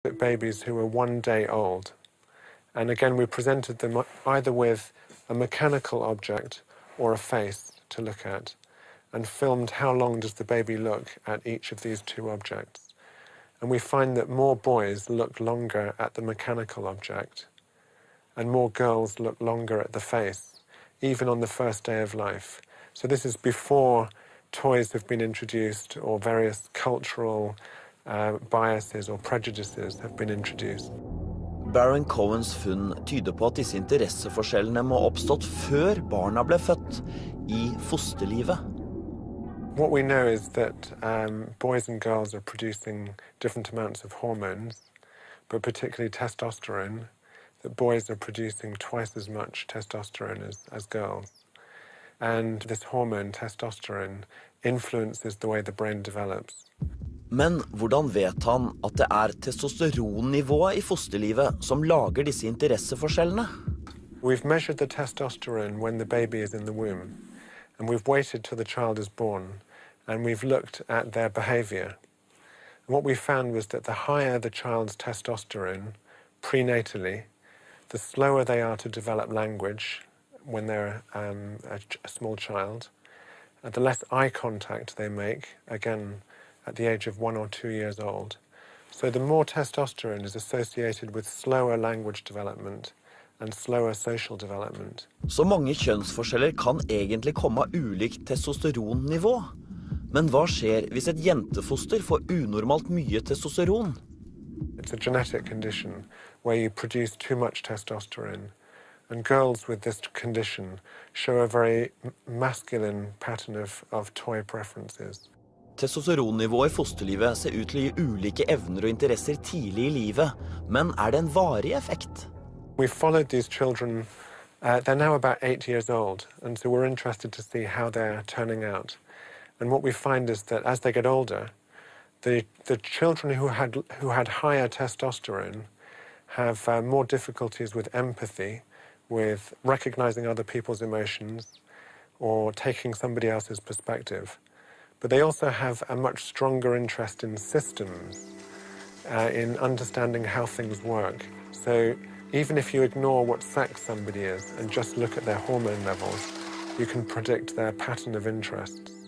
at babies who were 1 day old. And again, we presented them either with a mechanical object or a face to look at, and filmed how long does the baby look at each of these two objects. And we find that more boys look longer at the mechanical object, and more girls look longer at the face, even on the first day of life. So this is before toys have been introduced or various cultural biases or prejudices have been introduced. Baron Cohens funn tyder på at disse interesseforskjellene må ha oppstått før barna ble født, i fosterlivet. What we know is that boys and girls are producing different amounts of hormones, but particularly testosterone, that boys are producing twice as much testosterone as girls. And this hormone, testosterone, influences the way the brain develops. Men hvordan vet han at det testosteronnivået i fosterlivet som lager disse interesseforskjellene? We've measured the testosterone when the baby is in the womb, and we've waited till the child is born, and we've looked at their behavior. And what we found was that the higher the child's testosterone prenatally, the slower they are to develop language when they're a small child, and the less eye contact they make, again, at the age of 1 or 2 years old. So the more testosterone is associated with slower language development and slower social development. Så mange kjønnsforskjeller kan egentlig komme av ulikt testosteronnivå. Men hva skjer hvis et jentefoster får unormalt mye testosteron? It's a genetic condition where you produce too much testosterone. And girls with this condition show a very masculine pattern of toy preferences. Testosteronnivået i fosterlivet ser ut til å gi ulike evner og interesser tidlig i livet, men det en varig effekt? We followed these children, they're now about 8 years old, and so we're interested to see how they're turning out. And what we find is that as they get older, the children who had higher testosterone have more difficulties with empathy, with recognizing other people's emotions, or taking somebody else's perspective. But they also have a much stronger interest in systems, in understanding how things work. So even if you ignore what sex somebody is and just look at their hormone levels, you can predict their pattern of interests.